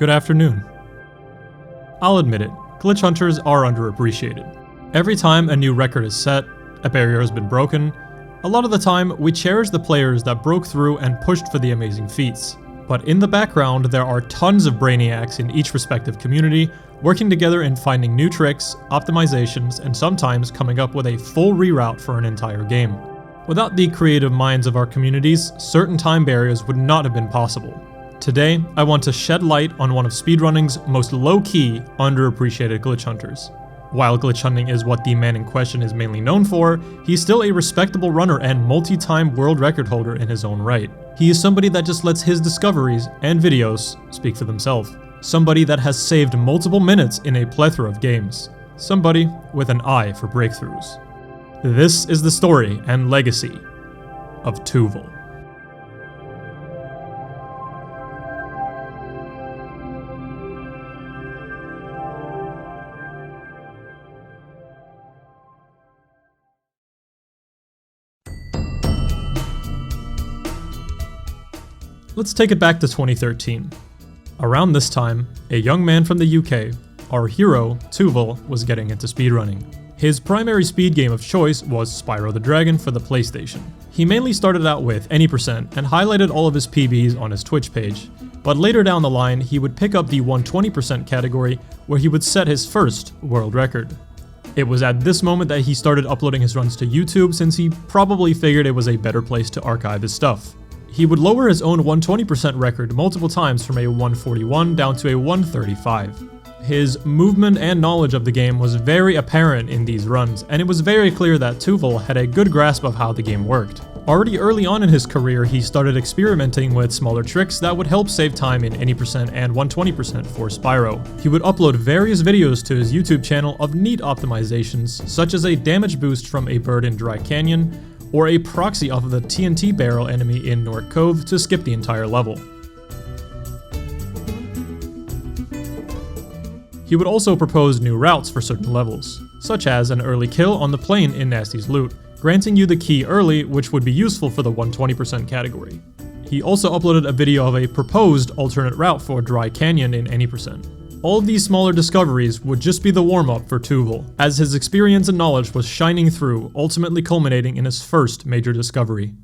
good afternoon. I'll admit it, glitch hunters are underappreciated. Every time a new record is set, a barrier has been broken, a lot of the time we cherish the players that broke through and pushed for the amazing feats. But in the background, there are tons of brainiacs in each respective community working together in finding new tricks, optimizations, and sometimes coming up with a full reroute for an entire game. Without the creative minds of our communities, certain time barriers would not have been possible. Today, I want to shed light on one of speedrunning's most low-key, underappreciated glitch hunters. While glitch hunting is what the man in question is mainly known for, he's still a respectable runner and multi-time world record holder in his own right. He is somebody that just lets his discoveries and videos speak for themselves. Somebody that has saved multiple minutes in a plethora of games. Somebody with an eye for breakthroughs. This is the story and legacy of Touval. Let's take it back to 2013. Around this time, a young man from the UK, our hero, Touval, was getting into speedrunning. His primary speed game of choice was Spyro the Dragon for the PlayStation. He mainly started out with any percent and highlighted all of his PBs on his Twitch page, but later down the line he would pick up the 120% category where he would set his first world record. It was at this moment that he started uploading his runs to YouTube since he probably figured it was a better place to archive his stuff. He would lower his own 120% record multiple times from a 141 down to a 135. His movement and knowledge of the game was very apparent in these runs, and it was very clear that Touval had a good grasp of how the game worked. Already early on in his career, he started experimenting with smaller tricks that would help save time in any percent and 120% for Spyro. He would upload various videos to his YouTube channel of neat optimizations, such as a damage boost from a bird in Dry Canyon, or a proxy off of the TNT barrel enemy in North Cove to skip the entire level. He would also propose new routes for certain levels, such as an early kill on the plane in Gnasty's loot, granting you the key early, which would be useful for the 120% category. He also uploaded a video of a proposed alternate route for Dry Canyon in any percent. All of these smaller discoveries would just be the warm-up for Touval, as his experience and knowledge was shining through, ultimately culminating in his first major discovery.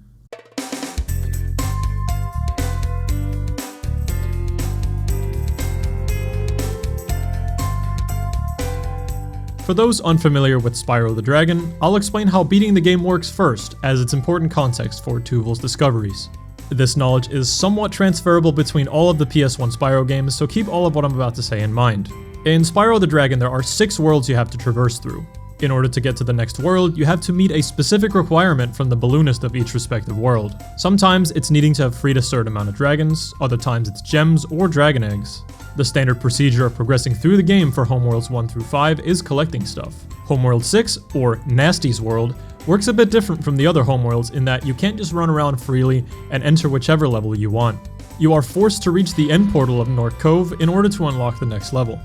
For those unfamiliar with Spyro the Dragon, I'll explain how beating the game works first, as it's important context for Touval's discoveries. This knowledge is somewhat transferable between all of the PS1 Spyro games, so keep all of what I'm about to say in mind. In Spyro the Dragon, there are 6 worlds you have to traverse through. In order to get to the next world, you have to meet a specific requirement from the balloonist of each respective world. Sometimes it's needing to have freed a certain amount of dragons, other times it's gems or dragon eggs. The standard procedure of progressing through the game for homeworlds 1 through 5 is collecting stuff. Homeworld 6, or Gnasty's world, works a bit different from the other homeworlds in that you can't just run around freely and enter whichever level you want. You are forced to reach the end portal of North Cove in order to unlock the next level.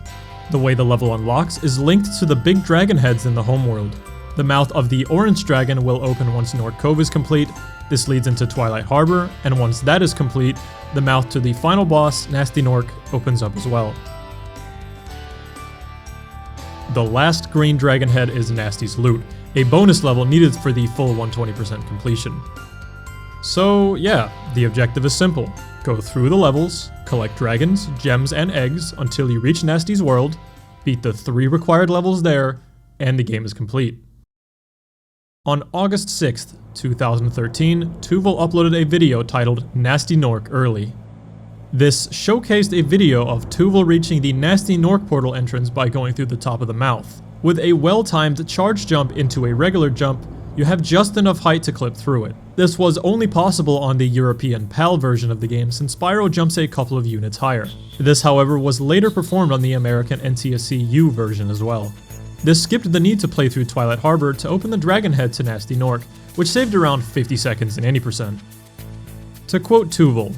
The way the level unlocks is linked to the big dragon heads in the homeworld. The mouth of the orange dragon will open once North Cove is complete. This leads into Twilight Harbor, and once that is complete, the mouth to the final boss, Gnasty Nork, opens up as well. The last green dragon head is Gnasty's loot, a bonus level needed for the full 120% completion. So yeah, the objective is simple. Go through the levels, collect dragons, gems, and eggs until you reach Gnasty's world, beat the 3 required levels there, and the game is complete. On August 6th, 2013, Touval uploaded a video titled Gnasty Nork Early. This showcased a video of Touval reaching the Gnasty Nork portal entrance by going through the top of the mouth. With a well-timed charge jump into a regular jump, you have just enough height to clip through it. This was only possible on the European PAL version of the game since Spyro jumps a couple of units higher. This, however, was later performed on the American NTSC-U version as well. This skipped the need to play through Twilight Harbor to open the dragon head to Gnasty Nork, which saved around 50 seconds in any percent. To quote Touval,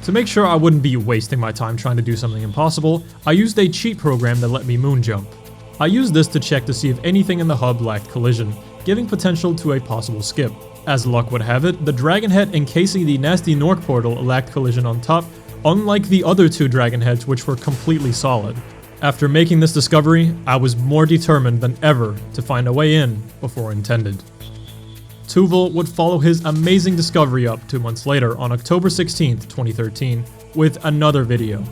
"To make sure I wouldn't be wasting my time trying to do something impossible, I used a cheat program that let me moon jump. I used this to check to see if anything in the hub lacked collision, giving potential to a possible skip. As luck would have it, the dragon head encasing the Gnasty Nork portal lacked collision on top, unlike the other two dragon heads which were completely solid. After making this discovery, I was more determined than ever to find a way in before intended. Touval would follow his amazing discovery up 2 months later on October 16th, 2013, with another video.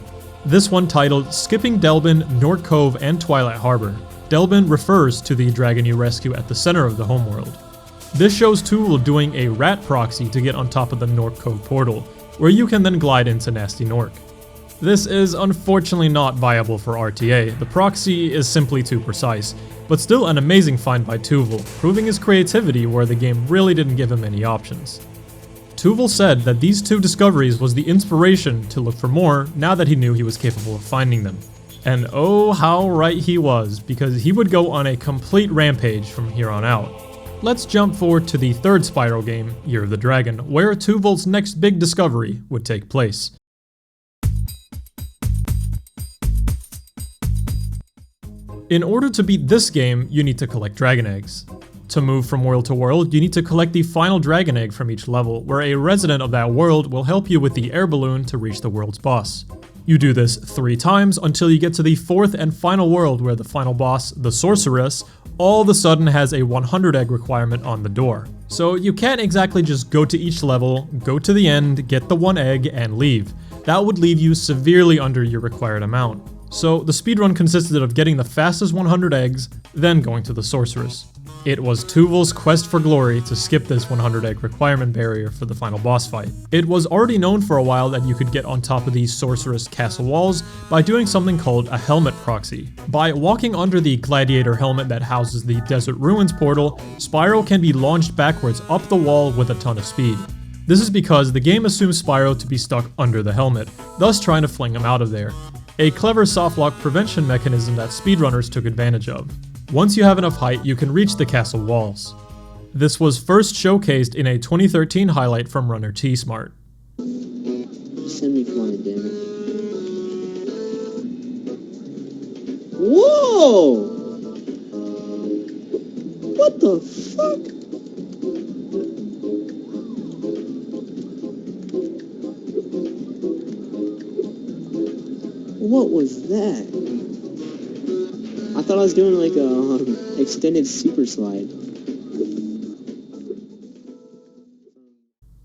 This one titled Skipping Delbin, North Cove, and Twilight Harbor. Delbin refers to the dragon you rescue at the center of the homeworld. This shows Touval doing a rat proxy to get on top of the North Cove portal, where you can then glide into Gnasty Nork. This is unfortunately not viable for RTA, the proxy is simply too precise, but still an amazing find by Touval, proving his creativity where the game really didn't give him any options. Touval said that these two discoveries was the inspiration to look for more now that he knew he was capable of finding them. And oh how right he was, because he would go on a complete rampage from here on out. Let's jump forward to the third Spyro game, Year of the Dragon, where Touval's next big discovery would take place. In order to beat this game, you need to collect dragon eggs. To move from world to world, you need to collect the final dragon egg from each level, where a resident of that world will help you with the air balloon to reach the world's boss. You do this 3 times until you get to the 4th and final world where the final boss, the sorceress, all of a sudden has a 100 egg requirement on the door. So you can't exactly just go to each level, go to the end, get the 1 egg, and leave. That would leave you severely under your required amount. So the speedrun consisted of getting the fastest 100 eggs, then going to the sorceress. It was Touval's quest for glory to skip this 100 egg requirement barrier for the final boss fight. It was already known for a while that you could get on top of these sorceress castle walls by doing something called a helmet proxy. By walking under the gladiator helmet that houses the Desert Ruins portal, Spyro can be launched backwards up the wall with a ton of speed. This is because the game assumes Spyro to be stuck under the helmet, thus trying to fling him out of there. A clever softlock prevention mechanism that speedrunners took advantage of. Once you have enough height, you can reach the castle walls. This was first showcased in a 2013 highlight from runner T-Smart. Send me flying, damn it. Whoa! What the fuck? What was that? I thought I was doing like a extended super slide.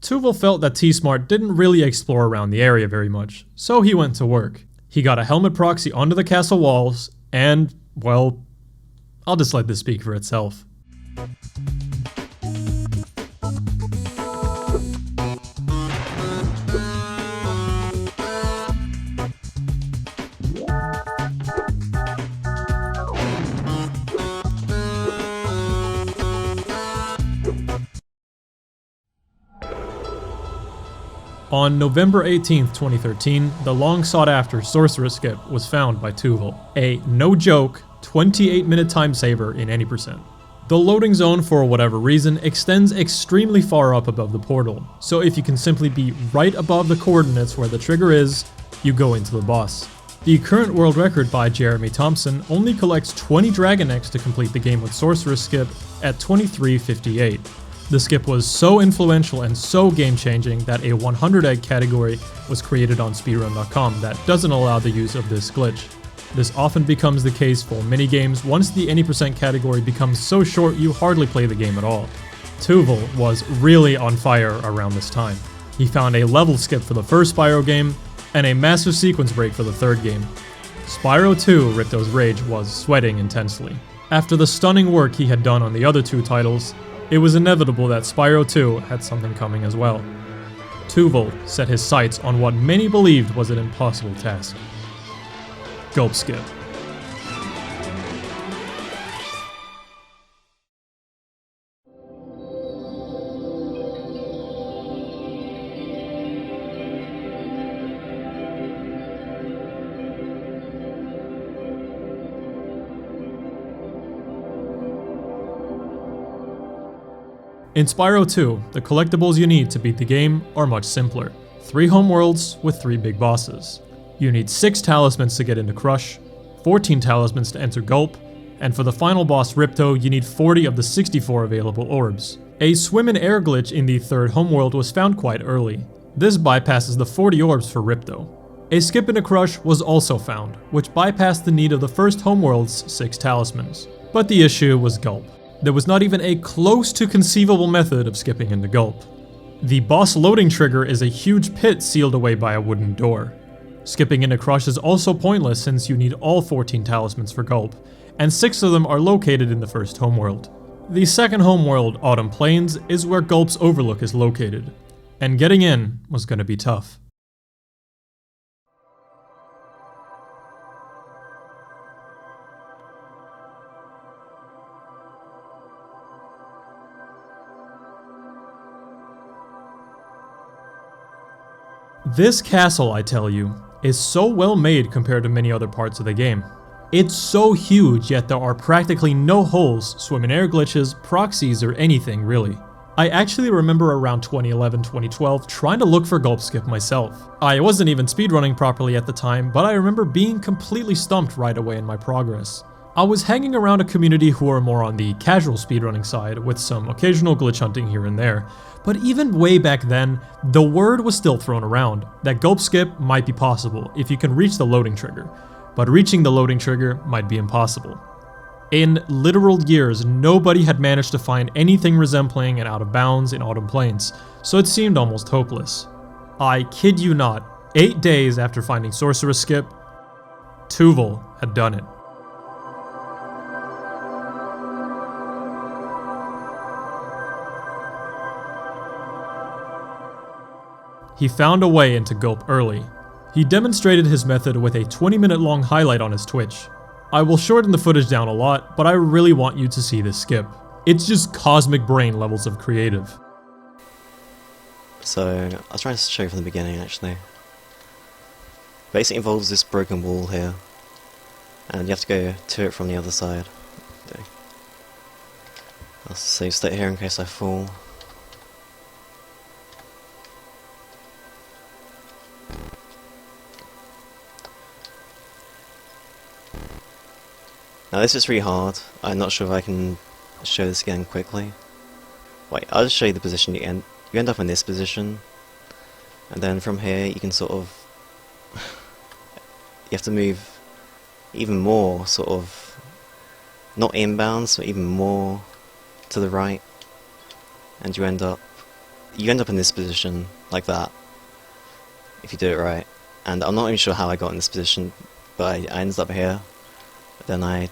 Touval felt that T-Smart didn't really explore around the area very much, so he went to work. He got a helmet proxy onto the castle walls, and, well, I'll just let this speak for itself. On November 18th, 2013, the long-sought-after Sorceress Skip was found by Touval, a no-joke 28-minute time saver in any percent. The loading zone, for whatever reason, extends extremely far up above the portal, so if you can simply be right above the coordinates where the trigger is, you go into the boss. The current world record by Jeremy Thompson only collects 20 Dragon Eggs to complete the game with Sorceress Skip at 23:58. The skip was so influential and so game-changing that a 100 egg category was created on speedrun.com that doesn't allow the use of this glitch. This often becomes the case for many games once the any percent category becomes so short you hardly play the game at all. Touval was really on fire around this time. He found a level skip for the first Spyro game, and a massive sequence break for the third game. Spyro 2, Ripto's Rage, was sweating intensely. After the stunning work he had done on the other two titles, it was inevitable that Spyro 2 had something coming as well. Touval set his sights on what many believed was an impossible task. Gulp Skip. In Spyro 2, the collectibles you need to beat the game are much simpler. 3 homeworlds with 3 big bosses. You need 6 talismans to get into Crush, 14 talismans to enter Gulp, and for the final boss Ripto, you need 40 of the 64 available orbs. A swim and air glitch in the third homeworld was found quite early. This bypasses the 40 orbs for Ripto. A skip in a crush was also found, which bypassed the need of the first homeworld's 6 talismans. But the issue was Gulp. There was not even a close to conceivable method of skipping into Gulp. The boss loading trigger is a huge pit sealed away by a wooden door. Skipping into Crush is also pointless since you need all 14 talismans for Gulp, and 6 of them are located in the first homeworld. The second homeworld, Autumn Plains, is where Gulp's overlook is located, and getting in was gonna be tough. This castle, I tell you, is so well made compared to many other parts of the game. It's so huge, yet there are practically no holes, swimming air glitches, proxies, or anything really. I actually remember around 2011-2012 trying to look for Gulp Skip myself. I wasn't even speedrunning properly at the time, but I remember being completely stumped right away in my progress. I was hanging around a community who are more on the casual speedrunning side, with some occasional glitch hunting here and there, but even way back then, the word was still thrown around that Gulp Skip might be possible if you can reach the loading trigger, but reaching the loading trigger might be impossible. In literal years, nobody had managed to find anything resembling an out of bounds in Autumn Plains, so it seemed almost hopeless. I kid you not, 8 days after finding Sorceress Skip, Touval had done it. He found a way into Gulp early. He demonstrated his method with a 20-minute long highlight on his Twitch. I will shorten the footage down a lot, but I really want you to see this skip. It's just cosmic brain levels of creative. So, I was trying to show you from the beginning actually. Basically involves this broken wall here, and you have to go to it from the other side. I'll save state here in case I fall. Now this is really hard. I'm not sure if I can show this again quickly. Wait, I'll just show you the position you end up in this position, and then from here you can sort of you have to move even more sort of not inbounds, but even more to the right, and you end up in this position like that if you do it right. And I'm not even sure how I got in this position, but I ended up here. But then I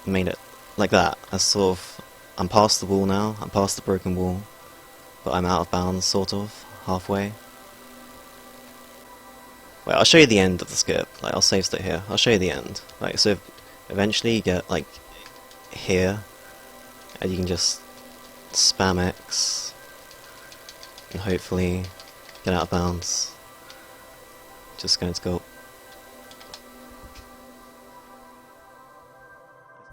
made it like that. I'm past the wall now, I'm past the broken wall, but I'm out of bounds, sort of, halfway. Wait, I'll show you the end of the skip. Like, I'll save state here. I'll show you the end. Like, so eventually you get, like, here, and you can just spam X, and hopefully get out of bounds. Just going to go.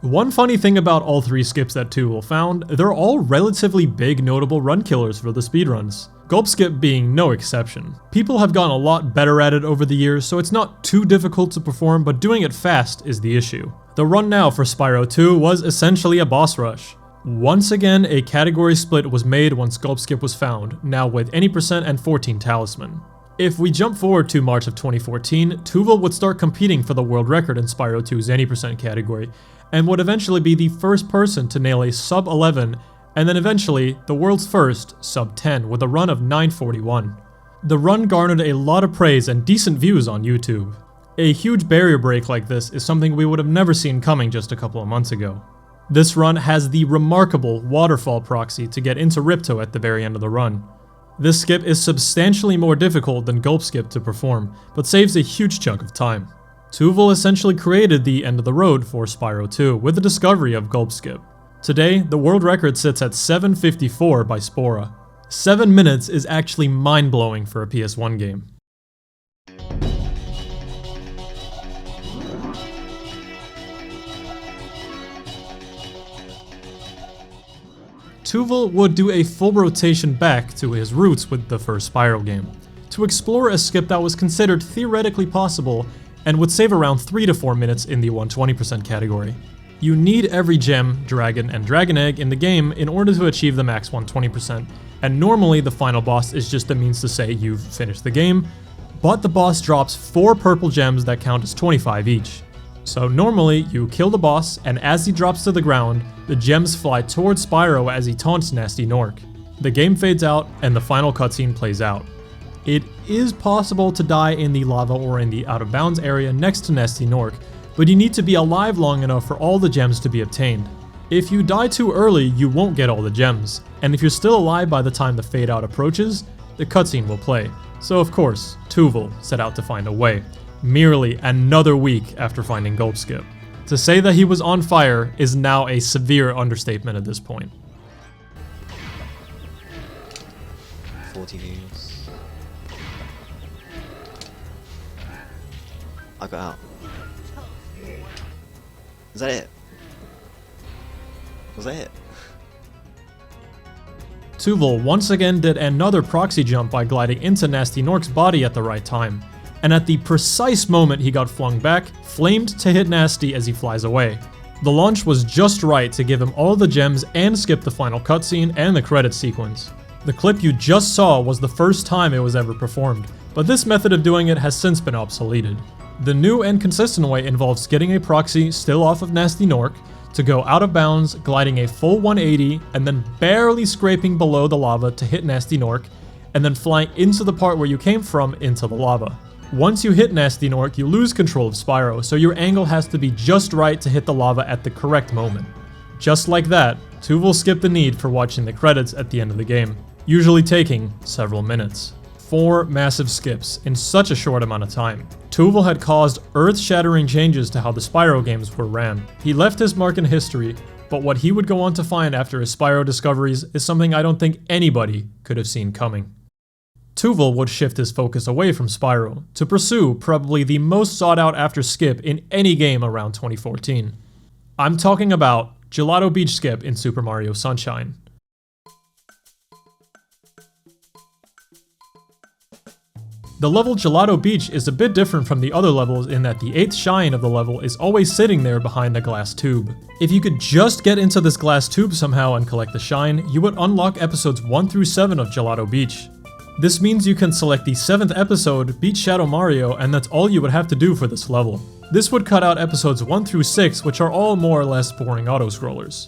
One funny thing about all 3 skips that Touval found, they're all relatively big notable run killers for the speedruns. Gulp Skip being no exception. People have gotten a lot better at it over the years, so it's not too difficult to perform, but doing it fast is the issue. The run now for Spyro 2 was essentially a boss rush. Once again, a category split was made once Gulp Skip was found, now with any percent and 14 talisman. If we jump forward to March of 2014, Touval would start competing for the world record in Spyro 2's any percent category, and would eventually be the first person to nail a sub 11, and then eventually the world's first sub 10 with a run of 941. The run garnered a lot of praise and decent views on YouTube. A huge barrier break like this is something we would have never seen coming just a couple of months ago. This run has the remarkable waterfall proxy to get into Ripto at the very end of the run. This skip is substantially more difficult than Gulp Skip to perform, but saves a huge chunk of time. Touval essentially created the end of the road for Spyro 2 with the discovery of Gulp Skip. Today, the world record sits at 7:54 by Spora. 7 minutes is actually mind-blowing for a PS1 game. Touval would do a full rotation back to his roots with the first Spyro game, to explore a skip that was considered theoretically possible and would save around 3 to 4 minutes in the 120% category. You need every gem, dragon, and dragon egg in the game in order to achieve the max 120%, and normally the final boss is just a means to say you've finished the game, but the boss drops 4 purple gems that count as 25 each. So normally, you kill the boss, and as he drops to the ground, the gems fly towards Spyro as he taunts Gnasty Nork. The game fades out, and the final cutscene plays out. It is possible to die in the lava or in the out-of-bounds area next to Gnasty Nork, but you need to be alive long enough for all the gems to be obtained. If you die too early, you won't get all the gems, and if you're still alive by the time the fade out approaches, the cutscene will play. So of course, Touval set out to find a way, merely another week after finding Gulp Skip. To say that he was on fire is now a severe understatement at this point. 40 views. I got out. Is that it? Was that it? Touval once again did another proxy jump by gliding into Gnasty Nork's body at the right time, and at the precise moment he got flung back, flamed to hit Gnasty as he flies away. The launch was just right to give him all the gems and skip the final cutscene and the credits sequence. The clip you just saw was the first time it was ever performed, but this method of doing it has since been obsoleted. The new and consistent way involves getting a proxy still off of Gnasty Nork, to go out of bounds, gliding a full 180, and then barely scraping below the lava to hit Gnasty Nork, and then flying into the part where you came from into the lava. Once you hit Gnasty Nork, you lose control of Spyro, so your angle has to be just right to hit the lava at the correct moment. Just like that, Touval skipped the need for watching the credits at the end of the game, usually taking several minutes. 4 massive skips in such a short amount of time. Touval had caused earth-shattering changes to how the Spyro games were ran. He left his mark in history, but what he would go on to find after his Spyro discoveries is something I don't think anybody could have seen coming. Touval would shift his focus away from Spyro to pursue probably the most sought out after skip in any game around 2014. I'm talking about Gelato Beach Skip in Super Mario Sunshine. The level Gelato Beach is a bit different from the other levels in that the 8th shine of the level is always sitting there behind a glass tube. If you could just get into this glass tube somehow and collect the shine, you would unlock episodes 1 through 7 of Gelato Beach. This means you can select the 7th episode, Beat Shadow Mario, and that's all you would have to do for this level. This would cut out episodes 1 through 6, which are all more or less boring auto-scrollers.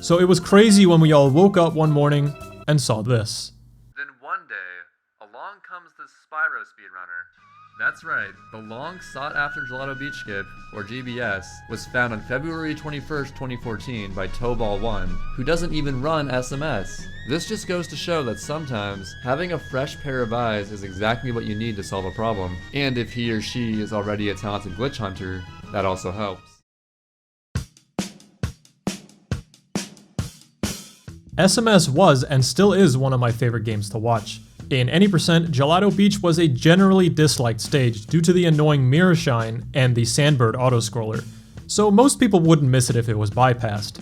So it was crazy when we all woke up one morning and saw this. Then one day, along comes the Spyro speedrunner. That's right, the long sought after Gelato Beach Skip, or GBS, was found on February 21st, 2014 by Touval1, who doesn't even run SMS. This just goes to show that sometimes, having a fresh pair of eyes is exactly what you need to solve a problem, and if he or she is already a talented glitch hunter, that also helps. SMS was and still is one of my favorite games to watch. In any percent, Gelato Beach was a generally disliked stage due to the annoying mirror shine and the Sandbird autoscroller, so most people wouldn't miss it if it was bypassed.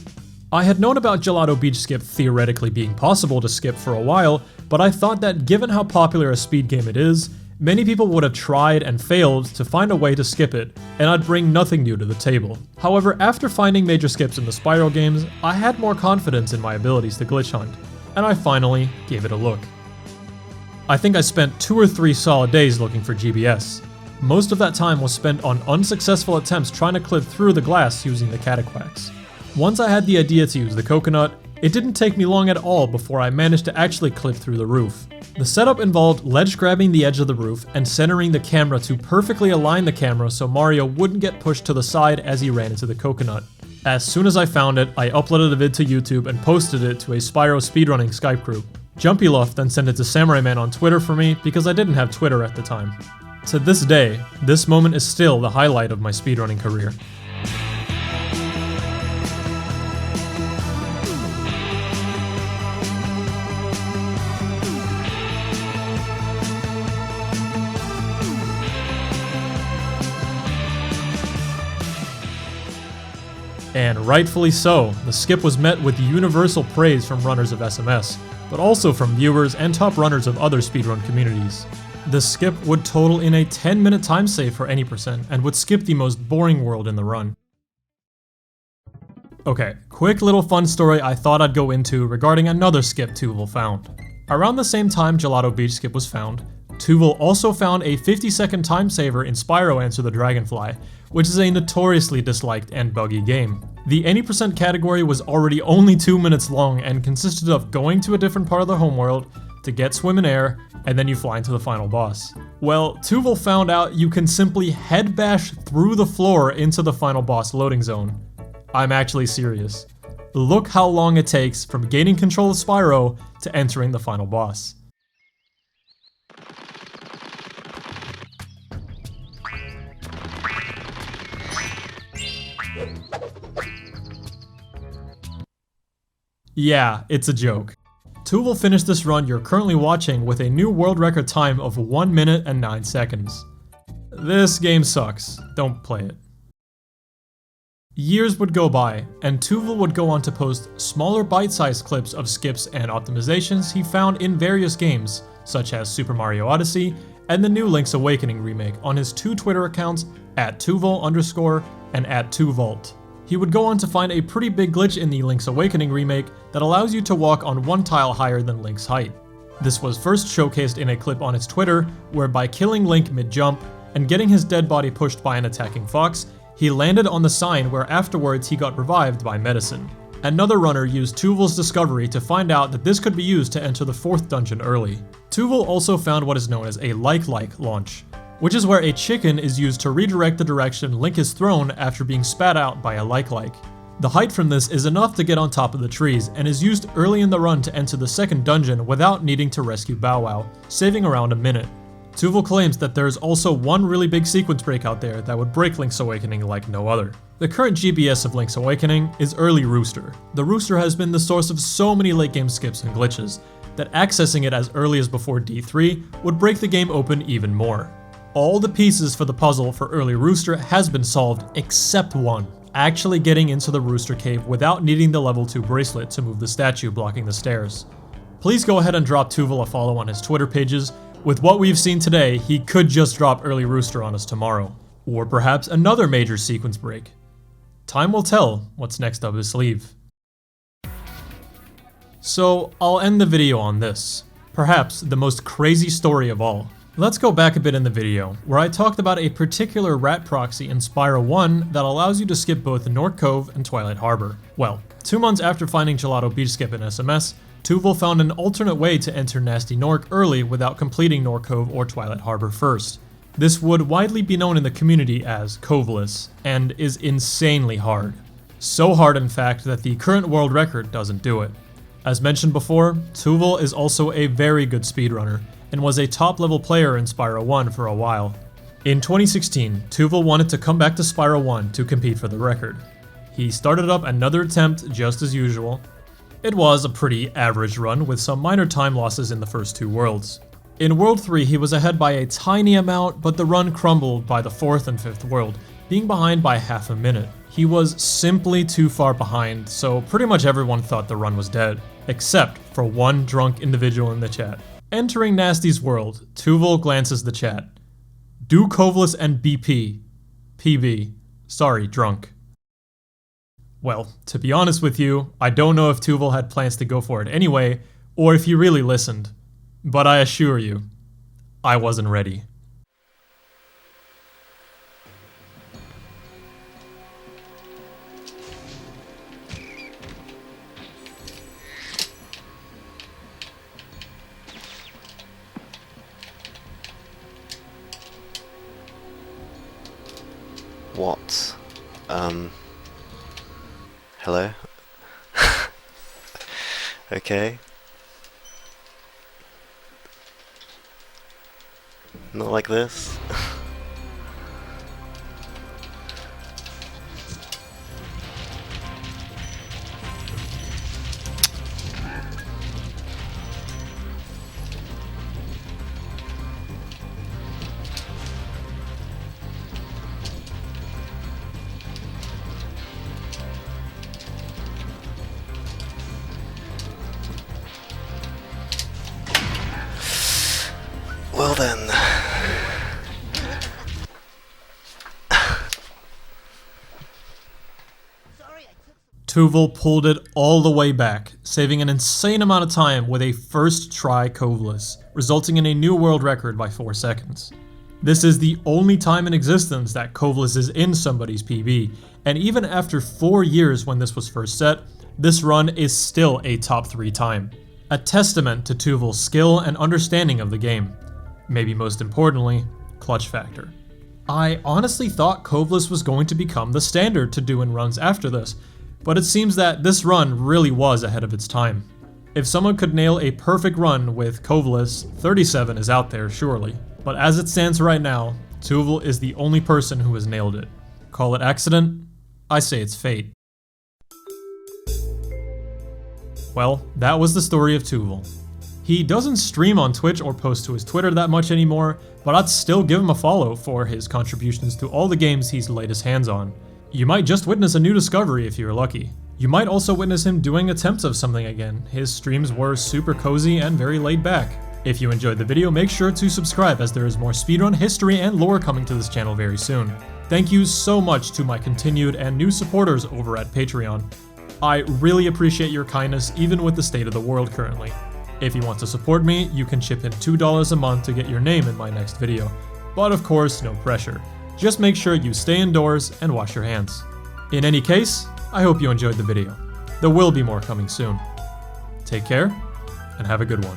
I had known about Gelato Beach Skip theoretically being possible to skip for a while, but I thought that given how popular a speed game it is, many people would have tried and failed to find a way to skip it, and I'd bring nothing new to the table. However, after finding major skips in the Spyro games, I had more confidence in my abilities to glitch hunt, and I finally gave it a look. I think I spent 2 or 3 solid days looking for GBS. Most of that time was spent on unsuccessful attempts trying to clip through the glass using the cataquacks. Once I had the idea to use the coconut, it didn't take me long at all before I managed to actually clip through the roof. The setup involved ledge grabbing the edge of the roof and centering the camera to perfectly align the camera so Mario wouldn't get pushed to the side as he ran into the coconut. As soon as I found it, I uploaded a vid to YouTube and posted it to a Spyro speedrunning Skype group. JumpyLuff then sent it to Samurai Man on Twitter for me because I didn't have Twitter at the time. To this day, this moment is still the highlight of my speedrunning career. And rightfully so, the skip was met with universal praise from runners of SMS, but also from viewers and top runners of other speedrun communities. The skip would total in a 10-minute time save for any percent, and would skip the most boring world in the run. Okay, quick little fun story I thought I'd go into regarding another skip Touval found. Around the same time Gelato Beach skip was found, Touval also found a 50-second time saver in Spyro Answer the Dragonfly, which is a notoriously disliked and buggy game. The any percent category was already only 2 minutes long and consisted of going to a different part of the homeworld to get swim in air, and then you fly into the final boss. Well, Touval found out you can simply head bash through the floor into the final boss loading zone. I'm actually serious. Look how long it takes from gaining control of Spyro to entering the final boss. Yeah, it's a joke. Touval finished this run you're currently watching with a new world record time of 1 minute and 9 seconds. This game sucks, don't play it. Years would go by, and Touval would go on to post smaller bite-sized clips of skips and optimizations he found in various games, such as Super Mario Odyssey and the new Link's Awakening remake on his 2 Twitter accounts @Touval_ and @Touvalt. He would go on to find a pretty big glitch in the Link's Awakening remake that allows you to walk on 1 tile higher than Link's height. This was first showcased in a clip on his Twitter, where by killing Link mid-jump and getting his dead body pushed by an attacking fox, he landed on the sign where afterwards he got revived by medicine. Another runner used Touval's discovery to find out that this could be used to enter the 4th dungeon early. Touval also found what is known as a like launch, which is where a chicken is used to redirect the direction Link is thrown after being spat out by a like. The height from this is enough to get on top of the trees and is used early in the run to enter the 2nd dungeon without needing to rescue Bow Wow, saving around a minute. Touval claims that there's also one really big sequence break out there that would break Link's Awakening like no other. The current GBS of Link's Awakening is Early Rooster. The Rooster has been the source of so many late game skips and glitches that accessing it as early as before D3 would break the game open even more. All the pieces for the puzzle for Early Rooster has been solved except one, actually getting into the Rooster Cave without needing the level 2 bracelet to move the statue blocking the stairs. Please go ahead and drop Touval a follow on his Twitter pages. With what we've seen today, he could just drop Early Rooster on us tomorrow. Or perhaps another major sequence break. Time will tell what's next up his sleeve. So, I'll end the video on this. Perhaps the most crazy story of all. Let's go back a bit in the video, where I talked about a particular rat proxy in Spyro 1 that allows you to skip both North Cove and Twilight Harbor. Well, 2 months after finding Gelato Beach skip in SMS, Touval found an alternate way to enter Gnasty Nork early without completing North Cove or Twilight Harbor first. This would widely be known in the community as Coveless, and is insanely hard. So hard in fact that the current world record doesn't do it. As mentioned before, Touval is also a very good speedrunner, and was a top level player in Spyro 1 for a while. In 2016, Touval wanted to come back to Spyro 1 to compete for the record. He started up another attempt just as usual. It was a pretty average run with some minor time losses in the first 2 worlds. In World 3 he was ahead by a tiny amount, but the run crumbled by the 4th and 5th world, being behind by half a minute. He was simply too far behind, so pretty much everyone thought the run was dead, except for one drunk individual in the chat. Entering Gnasty's world, Touval glances the chat. Do Coveless and BP. PB. Sorry, drunk. Well, to be honest with you, I don't know if Touval had plans to go for it anyway, or if he really listened. But I assure you, I wasn't ready. What? Hello? Okay. Not like this. Well then. Touval pulled it all the way back, saving an insane amount of time with a first try coveless, resulting in a new world record by 4 seconds. This is the only time in existence that coveless is in somebody's PB, and even after 4 years when this was first set, this run is still a top 3 time. A testament to Touval's skill and understanding of the game. Maybe most importantly, clutch factor. I honestly thought coveless was going to become the standard to do in runs after this, but it seems that this run really was ahead of its time. If someone could nail a perfect run with coveless, 37 is out there surely. But as it stands right now, Touval is the only person who has nailed it. Call it accident? I say it's fate. Well, that was the story of Touval. He doesn't stream on Twitch or post to his Twitter that much anymore, but I'd still give him a follow for his contributions to all the games he's laid his hands on. You might just witness a new discovery if you're lucky. You might also witness him doing attempts of something again. His streams were super cozy and very laid back. If you enjoyed the video, make sure to subscribe as there is more speedrun history and lore coming to this channel very soon. Thank you so much to my continued and new supporters over at Patreon. I really appreciate your kindness even with the state of the world currently. If you want to support me, you can chip in $2 a month to get your name in my next video. But of course, no pressure. Just make sure you stay indoors and wash your hands. In any case, I hope you enjoyed the video. There will be more coming soon. Take care, and have a good one.